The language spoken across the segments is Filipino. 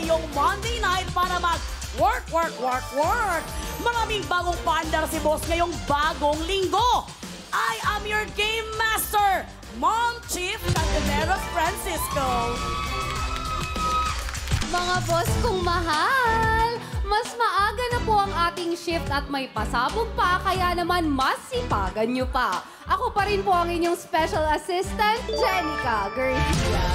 ngayong Monday night para mag-work. Maraming bagong paandar si boss ngayong bagong linggo. I am your game master, Mom Chief Candelero Francisco. Mga boss kong mahal, mas maaga na po ang ating shift at may pasabog pa, kaya naman mas sipagan nyo pa. Ako pa rin po ang inyong special assistant, Jenica Garcia.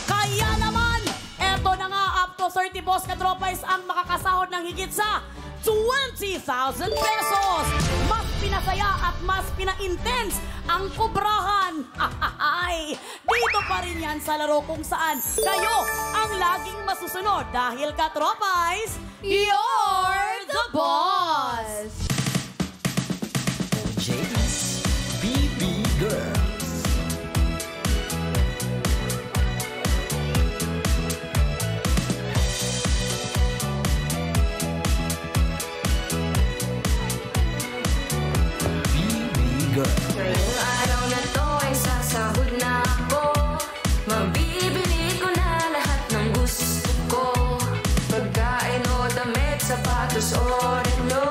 Kaya naman, eto na nga, up to 30 boss katropais ang makakasahod ng higit sa 20,000 pesos. Mas pinasaya at mas pina-intense ang kubrahan. Dito pa rin yan sa laro kung saan kayo ang laging masusunod dahil katropais, You're the boss! JD's BB Girls. Ngayong araw na to ay sasahod na ako. Mabibili ko na lahat ng gusto ko. Pagkain o damit, sapatos o relo.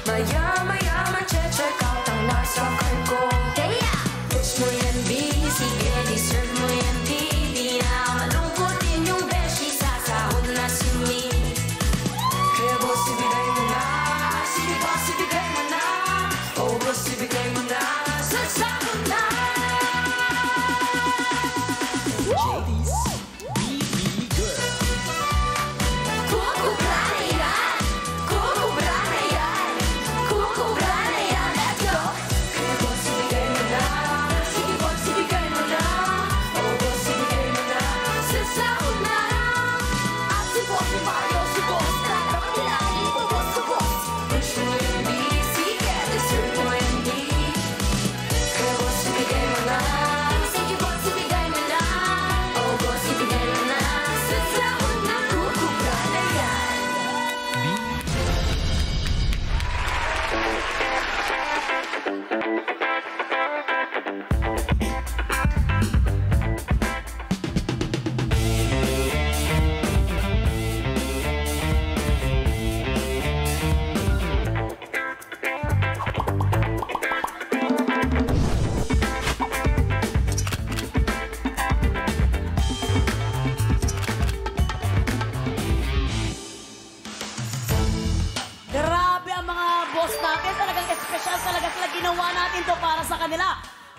Maya-maya ma-check out ang nasa card ko. Kaya, push mo yan B, sige, deserve mo yan D. Di na malungkotin yung beshi, sasahod na si me. Kaya boss, ibigay mo na. Sige boss, ibigay mo na. Oh boss, ibigay mo na. Sasahod na. JD's BB Girls. Kukubra na yan. Kukubra na yan. Kukubra na yan. Let's go. Kaya boss, ibigay mo na. Sige boss, ibigay mo na. Oh boss, ibigay mo na. Sasahod na. At si boss, si Mario, si boss. Dapat nilangin ko boss sa boss. Push mo yung B, sige, deserve mo yung D. Kaya boss, ibigay mo na. Sige boss, ibigay mo na. Oh boss, ibigay mo na. Sasahod na. Kukubra na yan. grabe ang mga boss natin. Talagang special talaga sila. Ginawa natin to para sa kanila.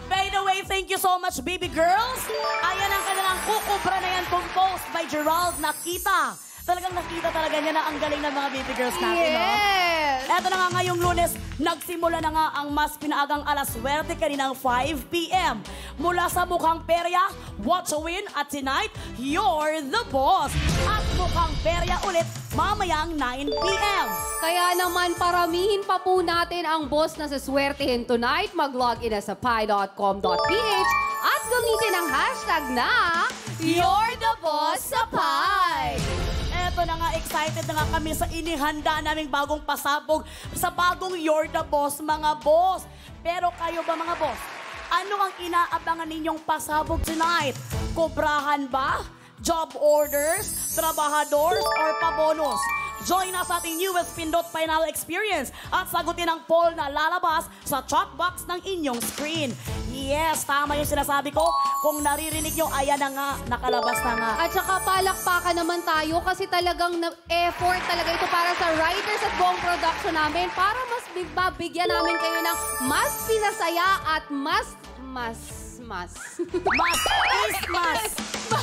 By the way, thank you so much, baby girls. Ayan ang kanilang kukubra na yan, composed by Gerald Nakita. Talagang nakita talaga niya na ang galing ng mga baby girls natin, no? Yes! Eto na nga ngayong Lunes, nagsimula na nga ang mas pinaagang alaswerte kaninang 5 p.m. Mula sa Mukhang Perya, Watch a Win, at tonight, You're the Boss. At Mukhang Perya ulit mamayang 9 p.m. Kaya naman paramihin pa po natin ang boss na saswertehin tonight. Mag-log in na sa pi.com.ph at gamitin ang hashtag na You're the Boss sa Pi! Eto na nga, excited na nga kami sa inihanda naming bagong pasabog sa bagong You're the Boss, mga boss. Pero kayo ba, mga boss? Ano ang inaabangan ninyong pasabog tonight? Kubrahan ba? Job orders? Trabahadors? Or pabonus? Join us sa ating newest Pindot Final Experience at sagutin ang poll na lalabas sa chat box ng inyong screen. Yes, tama yung sinasabi ko. Kung naririnig nyo, ayan na nga, nakalabas na nga. At saka palakpakan naman tayo kasi talagang effort talaga ito para sa writers at buong production namin para mas bigyan namin kayo ng mas pinasaya at mas. Mas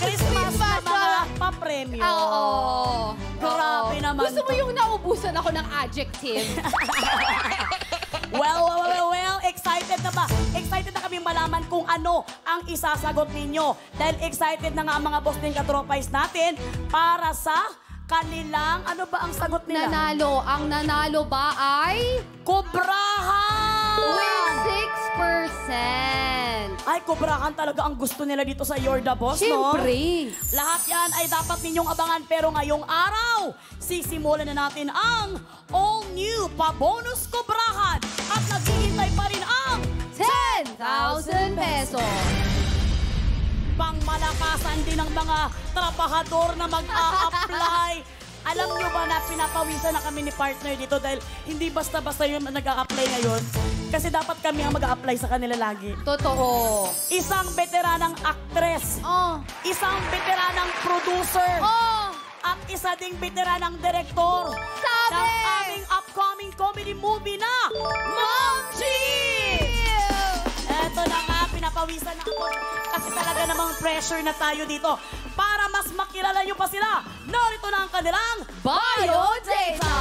Christmas na mga papremyo. Oo. Grabe naman. Gusto mo yung naubusan ako ng adjective? Well, excited na ba? Excited na kami malaman kung ano ang isasagot ninyo. Dahil excited na nga ang mga boss ng katropais natin para sa kanilang, ano ba ang sagot nila? Nanalo. Ang nanalo ba ay Kubrahan! with 6%. Ay, kubrahan talaga ang gusto nila dito sa You're the Boss, Siyempre. no? Lahat yan ay dapat ninyong abangan. Pero ngayong araw, sisimulan na natin ang all-new pa-bonus kubrahan. At naghihintay pa rin ang 10,000 pesos. pangmalakasan din ng mga trabahador na mag-a-apply. Alam nyo ba na pinapawisan na kami ni partner dito dahil hindi basta-basta yung nag-a-apply ngayon. Kasi dapat kami ang mag-a-apply sa kanila lagi. Totoo. Isang veteranang actress. Isang veteranang producer. At isa ding veteranang direktor. Sabi! Ng aming upcoming comedy movie na Mom Chief! Eto na nga, pinapawisan na ako. Kasi talaga namang pressure na tayo dito. Para mas makilala nyo pa sila, narito na ang kanilang Biodata!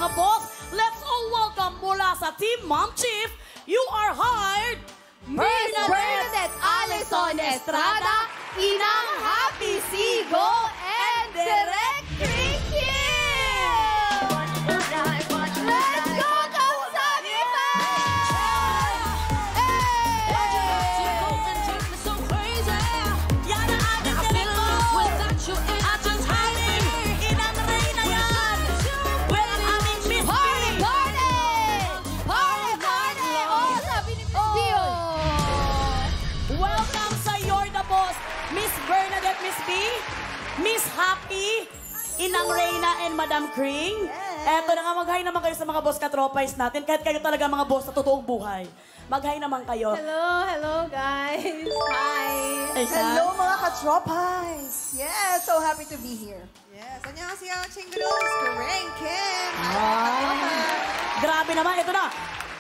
mga boss, let's all welcome mula sa Team Mom Chief, you are hired, Miss Bernadette Alison Estrada, Inang Happy Sigo, and Direk Ricky! Let's go, Kausami pa! Yan ang ating direktor! At ang aming Inang Reyna yan! Well, ang aming Miss B! Party, party! Party, party! Oh, sabi ni Miss B, oh. Welcome sa You're the Boss, Miss Bernadette, Miss B, Miss Happy, Inang Reyna, and Madam Kring. Eto na nga, mag-hi naman kayo sa mga boss katropais natin. Kahit kayo talaga mga boss sa totoong buhay. Mag-hi naman kayo. Hello guys. Hi. Hello mga katropais! Yes, so happy to be here. Yes, 안녕하세요, 친구들. Karen Kim. Grabe naman, ito na.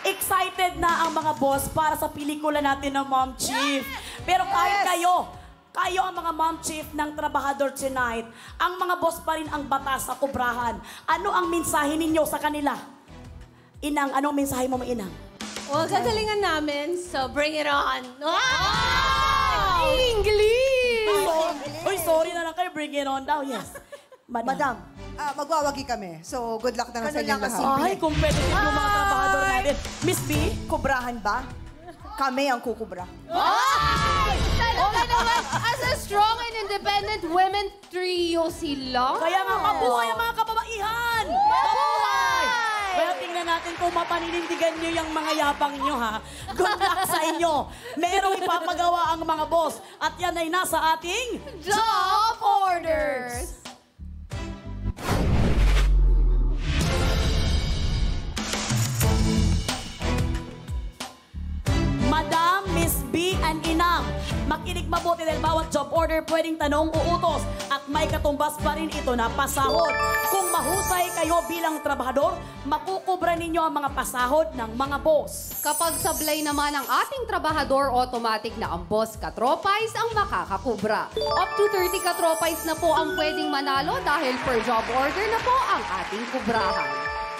Excited na ang mga boss para sa pelikula natin ng Mom Chief. Pero kahit kayo ang mga Mom Chief ng Trabahador Tonight, ang mga boss pa rin ang batas sa kubrahan. Ano ang mensahe ninyo sa kanila? Inang, ano ang mensahe mo, Inang? Well, gagalingan namin, so bring it on. English! Uy, sorry na lang kayo. Bring it on daw. Yes. Madam, magwawagi kami. So, good luck na lang sa inyong lahat. Ay, competitive yung mga trabahador natin. Miss B? Kubrahan ba? Kami ang kukubra. Ay! Talaga naman, as a strong and independent women trio sila. Kaya nga, mabuhay ang mga kababaihan! Mabuhay! Well, tingnan natin kung mapaninindigan nyo yung mga yapang nyo, ha? Good luck sa inyo! Merong ipapagawa ang mga boss. At yan ay nasa ating... Job orders! Madam, Miss B, and Inang, makinig mabuti dahil bawat job order pwedeng tanong uutos at may katumbas pa rin ito na pasahod. Kung mahusay kayo bilang trabahador, makukubra ninyo ang mga pasahod ng mga boss. Kapag sablay naman ang ating trabahador, automatic na ang boss katropais ang makakakubra. Up to 30 katropais na po ang pwedeng manalo dahil per job order na po ang ating kubrahan.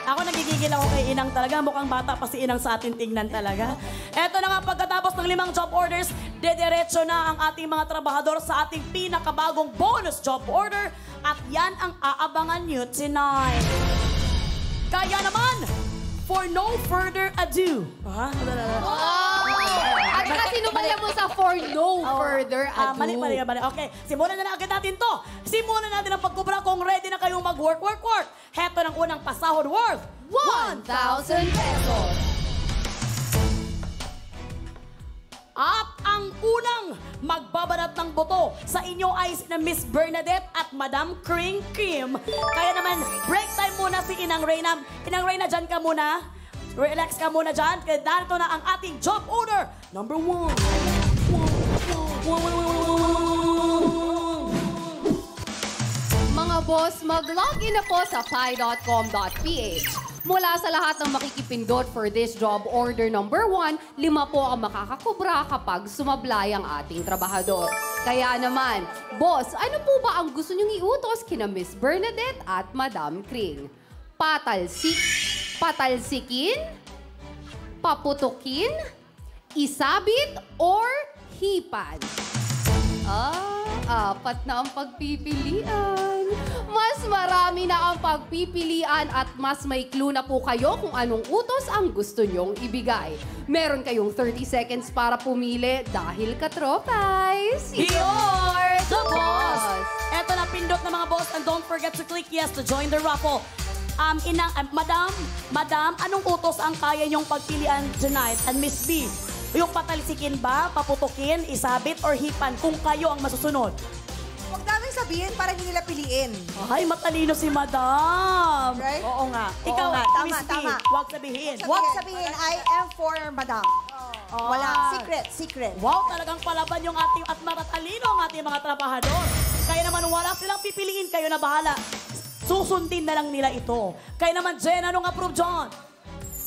Ako nagigigil ako kay Inang talaga. Mukhang bata pa si Inang sa atin tingnan talaga. Eto na nga, pagkatapos ng 5 job orders, dediretso na ang ating mga trabahador sa ating pinakabagong bonus job order. At yan ang aabangan nyo tonight. Kaya naman, for no further ado. At saka sinumala mo sa for no further ado. Mali. Okay, simulan na agad natin to. Simulan natin ang pagkubra kung ready na kayong mag-work. Heto ng unang pasahod worth 1,000 pesos. At ang unang magbabanat ng boto sa inyo ay si Miss Bernadette at Madam Kring Kim. Kaya naman, break time muna si Inang Reyna. Inang Reyna, dyan ka muna. Relax ka muna dyan. Kaya dito na ang ating job order. Number 1. Mga boss, mag-login na po sa pi.com.ph. Mula sa lahat ng makikipindot for this job order number 1, 5 po ang makakakubra kapag sumablay ang ating trabahador. Kaya naman, boss, ano po ba ang gusto niyong iutos kina Miss Bernadette at Madam Kring? Patalsikin? Paputukin? Isabit? Or hipan? Apat na ang pagpipilian. Mas marami na ang pagpipilian at mas may clue na po kayo kung anong utos ang gusto nyong ibigay. Meron kayong 30 seconds para pumili dahil katropais. You're the boss! Eto na, pindot na mga boss. And don't forget to click yes to join the raffle. Madam, anong utos ang kaya niyong pagpilian tonight? And Miss B, yung patalsikin ba, paputukin, isabit, or hipan kung kayo ang masusunod? Huwag namin sabihin para hindi nila piliin. Ay, matalino si Madam. Right? Oo nga. Ikaw, Oo nga. Miss B, Tama. huwag sabihin. Huwag sabihin, I am for Madam. Wala. Secret. Wow, talagang palaban yung ating at matatalino ang ating mga trabahador. Kaya naman wala silang pipiliin, kayo na bahala. Susundin na lang nila ito. Kaya naman, Jen, anong approve, John?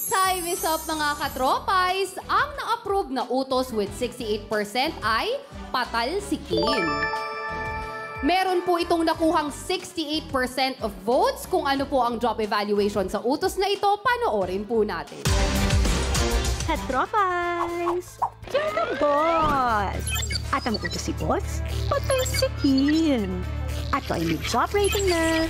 Time is up mga katropais. Ang na-approve na utos with 68% ay patalsikin. Meron po itong nakuhang 68% of votes. Kung ano po ang job evaluation sa utos na ito, panoorin po natin. Katropais! You're the boss! At ang utos si boss, patalsikin. At ay may job rating na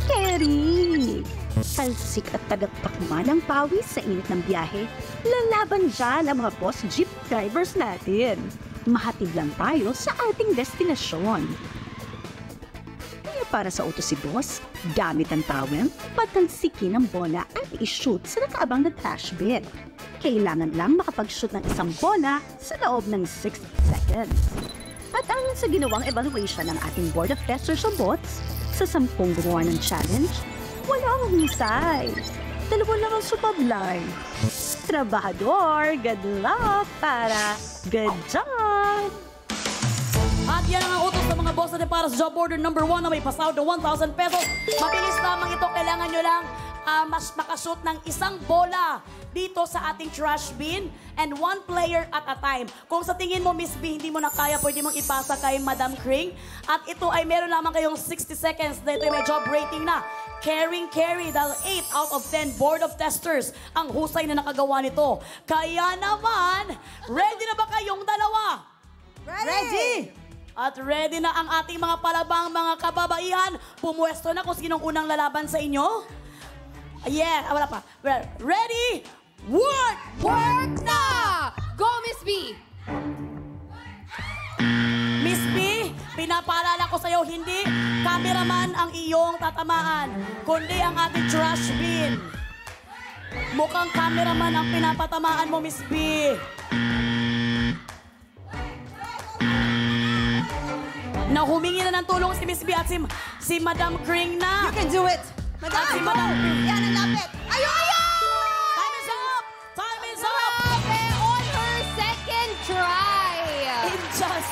Kerry! Talsik at tagapakma ng pawis sa init ng biyahe, lalaban dyan ang mga boss jeep drivers natin. Mahatid lang tayo sa ating destinasyon. Kaya para sa utos si boss, gamit ang towel, patalsikin ang bola at i-shoot sa nakaabang na trash bin. Kailangan lang makapag-shoot ng isang bola sa loob ng 60 seconds. At ayon sa ginawang evaluation ng ating Board of Testers o bots, sa 10 gumawa ng challenge, wala akong hisay. 2 lang ang sumablay. Trabahador, good luck para good job! At yan ang utos ng mga boss natin para sa job order number 1 na may pasahod na 1,000 pesos. Mabilis lamang ito. Kailangan nyo lang mas makashoot ng isang bola dito sa ating trash bin and 1 player at a time. Kung sa tingin mo, Miss B, hindi mo na kaya, pwede mong ipasa kay Madam Kring. At ito ay meron lamang kayong 60 seconds na ito ay may job rating na. Carry dahil 8 out of 10 Board of Testers ang husay na nakagawa nito. Kaya naman, ready na ba kayong dalawa? Ready! At ready na ang ating mga palabang mga kababaihan. Pumuesto na kung sinong unang lalaban sa inyo. Yeah, wala pa. Ready? Work! Work na! Go, Miss B! Miss B, pinapaalala ko sa'yo, hindi cameraman ang iyong tatamaan, kundi ang ating trash bin. Mukhang cameraman ang pinapatamaan mo, Miss B. Na humingi na ng tulong si Miss B at si Madam Kring na. You can do it! Madam, Si Madam Kring. Yan ang lapit! Ayun! Time is up! Time is up! Grabe, on her second try! In just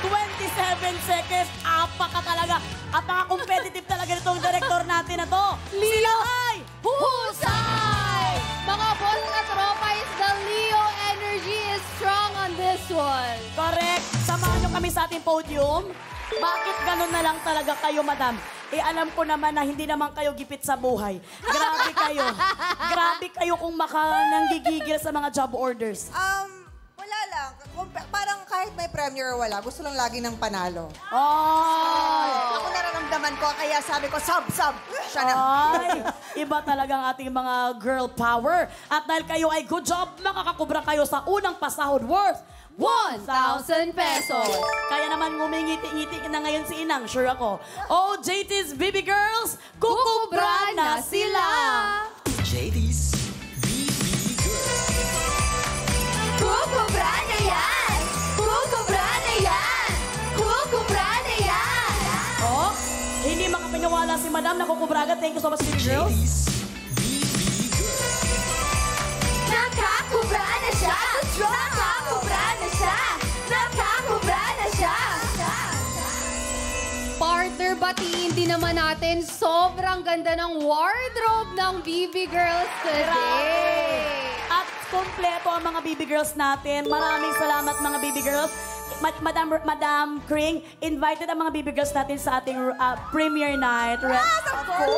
27 seconds, apaka talaga. At competitive talaga nitong director natin na to. Leo ay Husay! Mga boss katropais, the Leo energy is strong on this one. correct. Samahan nyo kami sa ating podium. Bakit ganun na lang talaga kayo, madam? Eh, alam ko naman na hindi naman kayo gipit sa buhay. Grabe kayo. Grabe kayo kung nanggigigil sa mga job orders. Wala lang. Parang kahit may premiere o wala, gusto lang lagi ng panalo. Ay! Ako nararamdaman ko, kaya sabi ko, sub. Siya na. Ay! Iba talaga ang ating mga girl power. At dahil kayo ay good job, makakakubra kayo sa unang pasahod worth 1,000 pesos. Kaya naman ngumingiti-ngiti na ngayon si Inang, sure ako. Oh, JT's Baby Girls, kukubra na sila! JD's BB Girl. Kukubra na yan! Kukubra na yan! Kukubra na yan! Oh, hindi makapaniwala si Madam na kukubra agad. Thank you so much, Baby Girls. JD's BB Girl. Nakakubra na siya! Nakakubra na siya! Nakakubra na siya! Partner batiin din naman natin, sobrang ganda ng wardrobe ng BB Girls today. At kompleto ang mga BB Girls natin. Maraming salamat mga BB Girls. Madam Kring, invited ang mga BB Girls natin sa ating premiere night. Of course,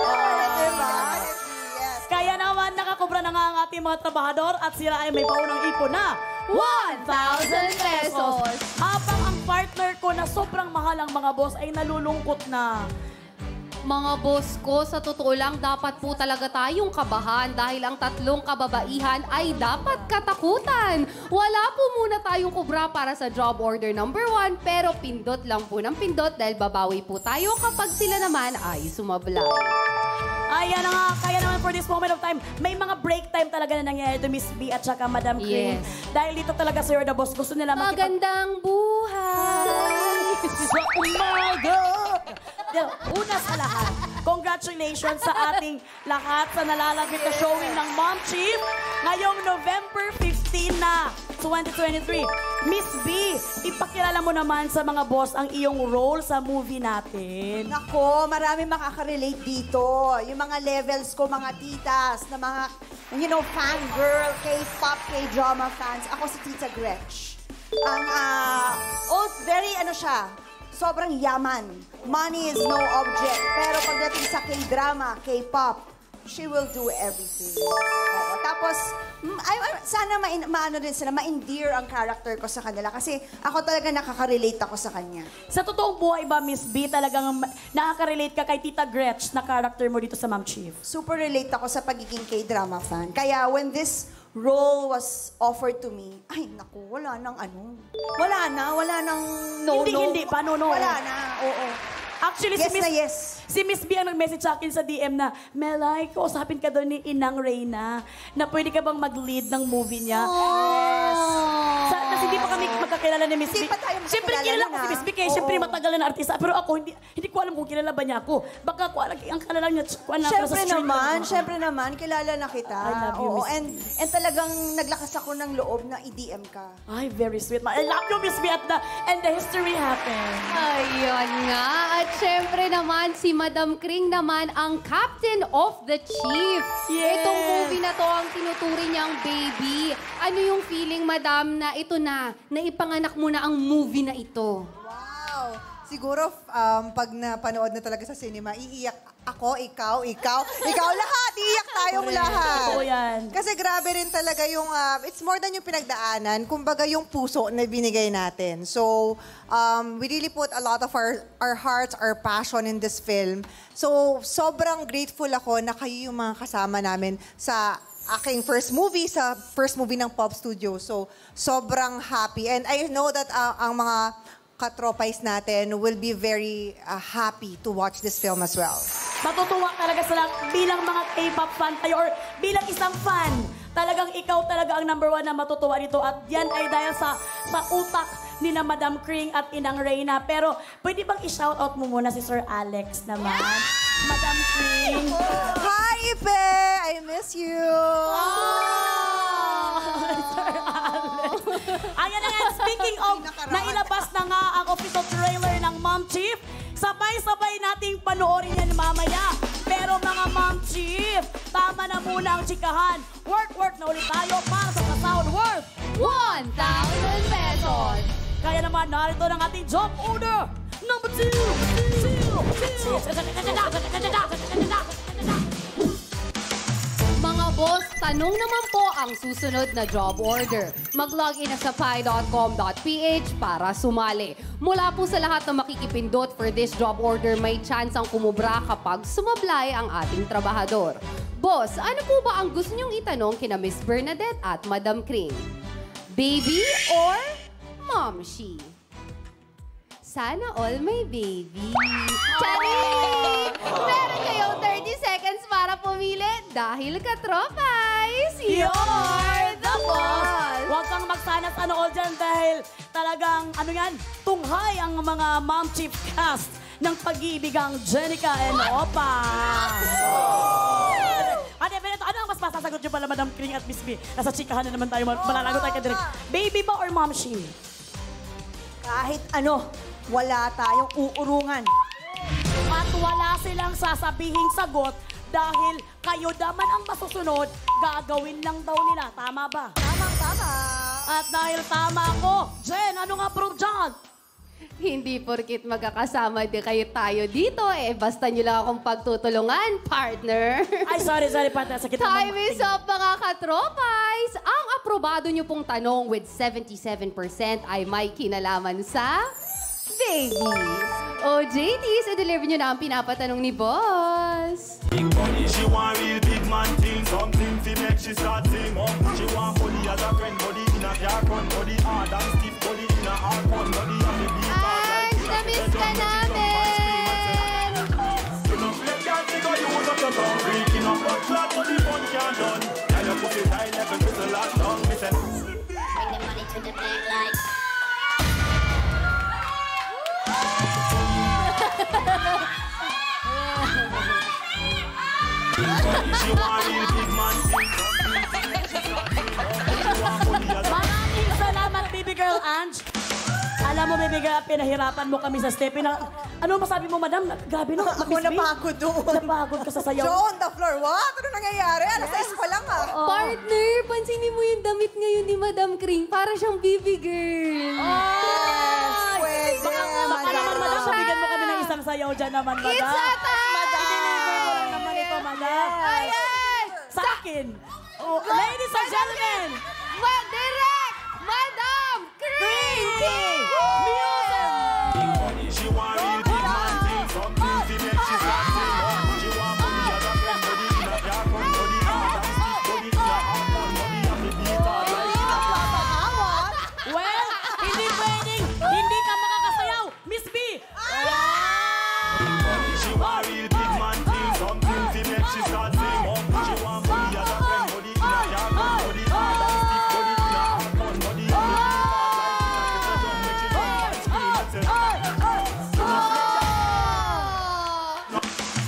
diba? Yes. Kaya naman, nakakubra na nga ang ating mga trabahador at sila ay may paunang ipon na 1,000 pesos. Habang ang partner ko na sobrang mahal ang mga boss ay nalulungkot na. Mga boss ko, sa totoo lang, dapat po talaga tayong kabahan dahil ang tatlong kababaihan ay dapat katakutan. Wala po muna tayong kubra para sa job order number 1, pero pindot lang po ng pindot dahil babawi po tayo kapag sila naman ay sumablay. Ayan na nga, kaya naman for this moment of time, may mga break time talaga na nangyayari to Miss B at saka Madam Kring. Yes. Dahil dito talaga sa You're the Boss, gusto nila Magandang buhay! sa umaga! Una sa lahat, congratulations sa ating lahat sa nalalapit na showing ng Mom Chief ngayong November 15 na 2023. Miss B, ipakilala mo naman sa mga boss ang iyong role sa movie natin. Nako, marami makaka-relate dito. Yung mga levels ko, mga titas, na mga, fangirl, K-pop, K-drama fans. Ako si Tita Gretch. Ang, very, sobrang yaman. Money is no object. Pero pagdating sa K-drama, K-pop, she will do everything. Oo. Tapos, sana maano din sila, ma-endear ang character ko sa kanila. Kasi ako talaga nakaka-relate ako sa kanya. Sa totoong buhay ba, Miss B, talagang nakaka-relate ka kay Tita Gretch na character mo dito sa Mom Chief? Super relate ako sa pagiging K-drama fan. Kaya when this role was offered to me, ay, naku, wala nang Wala nang no. Hindi pa, no. Wala na, oo. Actually, si Miss B ang nag-message sa akin sa DM na, Melay, kausapin ka doon ni Inang Reyna na pwede ka bang mag-lead ng movie niya. Yes. Kasi hindi pa kami magkakilala ni Miss B. Hindi pa tayo magkakilala Siyempre, kilala ko na. si Miss B kaya siyempre matagal na artista. Pero ako, hindi ko alam kung kilala ba niya ako. Baka ang kalala niya, Siyempre naman, kilala na kita. I love you, Oo, Miss and talagang naglakas ako ng loob na i-DM ka. Ay, very sweet. I love you, Miss B, and the history happened. Ayun nga. At syempre naman, si Madam Kring naman ang Captain of the Chief. Yes. Itong movie na to ang tinuturing niyang baby. Ano yung feeling, Madam, na ito na ipanganak mo na ang movie na ito? Wow! Siguro, pag napanood na talaga sa cinema, iiyak ako, ikaw lahat! Iiyak tayong lahat! Totoo yan. Kasi grabe rin talaga yung, it's more than yung pinagdaanan, kumbaga yung puso na binigay natin. So, we really put a lot of our hearts, our passion in this film. So, sobrang grateful ako na kayo yung mga kasama namin sa aking first movie ng Pop Studio. So, sobrang happy. And I know that ang mga katropais natin will be very happy to watch this film as well. Matutuwa talaga sila bilang mga K-pop fan tayo or bilang isang fan. Talagang ikaw talaga ang number 1 na matutuwa nito at yan ay dahil sa utak ni na Madam Kring at Inang Reyna. Pero pwede bang i-shoutout mo muna si Sir Alex naman? Madam Kring. Hi, Ipe! I miss you! Sir Alex. Ayan na nga, speaking of, nailabas na nga ang official trailer ng Mom Chief. Sabay-sabay nating panoorin yan mamaya. Pero mga Mom Chief, tama na muna ang chikahan. Work na ulit tayo para sa ka-sound worth 1,000 pesos! Kaya naman, narito ng ating job order. Number 2! Mga boss, tanong naman po ang susunod na job order. Mag-login na sa pi.com.ph para sumali. Mula po sa lahat na makikipindot for this job order, may chance ang kumubra kapag sumablay ang ating trabahador. Boss, ano po ba ang gusto niyong itanong kina Miss Bernadette at Madam Kring? Baby or momshi? Sana all may baby. Charing! Meron kayong 30 seconds para pumili dahil katropais, you're the boss! Huwag kang magsanas all dyan dahil talagang, tunghay ang mga Mom Chief cast ng pag-iibigang Jenica and Opa. Ano ang mas masasagot nyo pala, Madam Kring at Miss B? Nasa chikahan na naman tayo, malalago tayo ka direct. Baby ba or momshi? Kahit ano, wala tayong uurungan. At wala silang sasabihing sagot dahil kayo naman ang masusunod, gagawin lang daw nila. Tama ba? Tama. At dahil tama ako, Jen, ano nga proof dyan? Hindi porkit magkakasama din kayo tayo dito, basta nyo lang akong pagtutulungan, partner. Ay, sorry, partner. Sakit Time is up, mga katropais! Ang aprobado nyo pong tanong with 77% ay may kinalaman sa babies. O, JTs, i-deliver nyo na ang pinapatanong ni Boss. Big money, she want real big man thing. Something to make she start sing. She want body as a friend, body in a car front, body hard and stiff, body in a hard one, body on the beat. Ange, na-miss ka namin! You know, flip can't take a use of your tongue. Freaking up, but flat to the fun can't done. Tell your pussy tight, level to the last tongue. Listen. Bring the money to the bank like. She want real big man thing. Maraming salamat, baby girl Ange. Alam mo, baby girl, pinahirapan mo kami sa step. Ano masabi mo, madam? Grabe no, Ako napagod doon. Napagod ka sa sayaw. Joe on the floor. What? Ano nangyayari? Alas 6 pa lang Partner, pansinin mo yung damit ngayon ni Madam Kring. Para siyang baby girl. Pwede. Baka naman, madam, mabigyan mo kami ng isang sayaw dyan naman, madam. It's a time! I-deliver mo lang naman ito, madam. Ayan! Sa akin. Oh, ladies and gentlemen, Direct Madam Kring! Big money, she want real big man thing. Something to make she start sing. She want body as a friend, body in a car front, body hard and stiff, body in a hard one, body on the beat hard like she a flat. well, hindi pwedeng hindi ka makakasayaw, Miss B. Big money, she want real big man thing. Something to make she start sing. She want body as a friend, body in a car front, body hard and stiff, body in a hard one, body on the beat hard like she a flat. Make she jump and scream and say.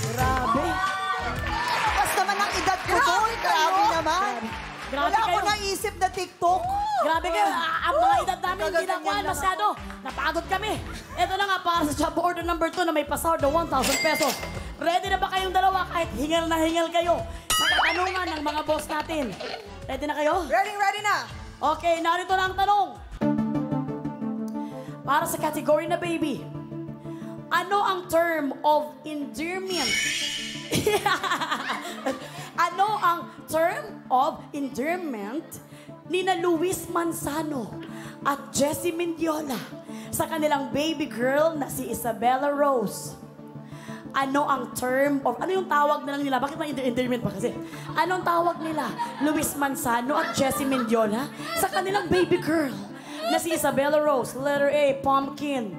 Grabe. Tapos naman ang edad ko doon. Grabe naman. Grabe Wala ako kayo. naisip na TikTok. Grabe kayo. Ang mga edad namin hindi Gaganyan nakuhaan lang. masyado. Napagod kami. Ito na nga para sa job order number 2 na may pasahod na 1,000 pesos. Ready na ba kayong dalawa kahit hingal na hingal kayo sa katanungan ng mga boss natin? Ready na kayo? Ready na. Okay, narito na ang tanong. Para sa category na baby, ano ang term of endearment? Ano ang term of endearment ni na Luis Manzano at Jessie Mendiola sa kanilang baby girl na si Isabella Rose? Ano ang term of... Ano yung tawag na lang nila? Bakit may endearment pa kasi? Anong tawag nila? Luis Manzano at Jessie Mendiola sa kanilang baby girl na si Isabella Rose. Letter A, pumpkin.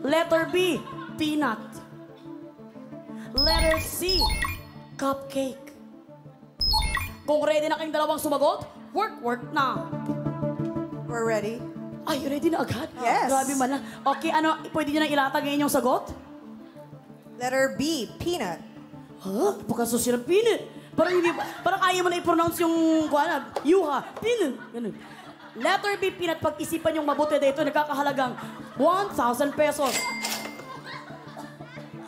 Letter B, peanut. Letter C, cupcake. Kung ready na kayong dalawang sumagot, work na. We're ready. Ay, ready na agad? Yes. Grabe man lang. Okay, ano, pwede nyo nang ilatag ang inyong sagot? Letter B, peanut. Huh? Pagkasusil ng peanut. Parang ayaw mo na i-pronounce yung, yuha. Peanut. Ganun. Letter B, peanut. Pag-isipan yung mabuti dito, nagkakahalagang 1,000 pesos.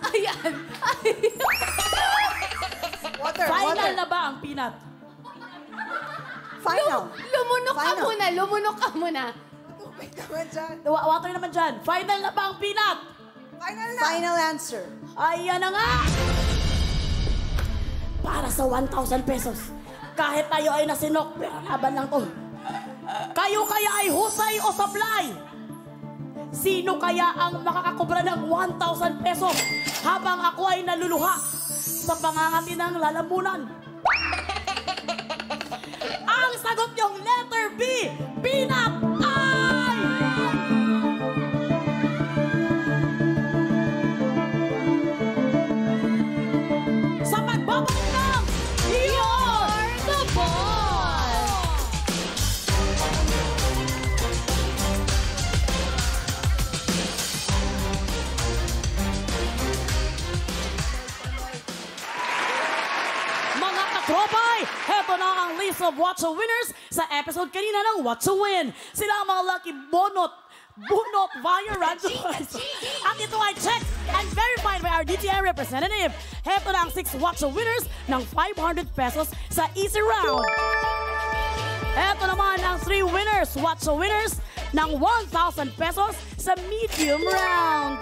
Ayan! Final na ba ang peanut? Final. Lumunok ka Final. muna, lumunok ka muna. Wait naman dyan. Water naman dyan. Final na ba ang peanut? Final na. Final answer. Ayan na nga! Para sa 1,000 pesos. Kahit tayo ay nasinok, pero laban lang to. Kayo kaya ay husay o sablay? Sino kaya ang makakakubra ng 1,000 pesos habang ako ay naluluha sa pangangati ng lalamunan? Ang sagot niyong letter B, peanut, ay... Sa pagbabalik ng You're the Boss! Mga katropay, heto na ang list of What to Winners sa episode kanina ng What to Win. Sila ang mga lucky bunot via random. At ito ay check and verified by our DTI representative. Heto na ang 6 watch winners ng 500 pesos sa easy round. Heto naman ang 3 winners, watch winners ng 1,000 pesos sa medium round.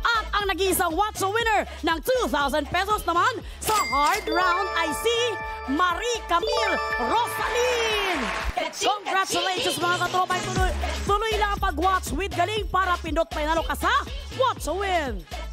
At ang nag-iisang watch winner ng 2,000 pesos naman sa hard round ay si Marie Camille Rosalyn. Congratulations mga katropay. Tuloy lang ang pag-watch with galing para pindot panalo ka sa Watch a Win.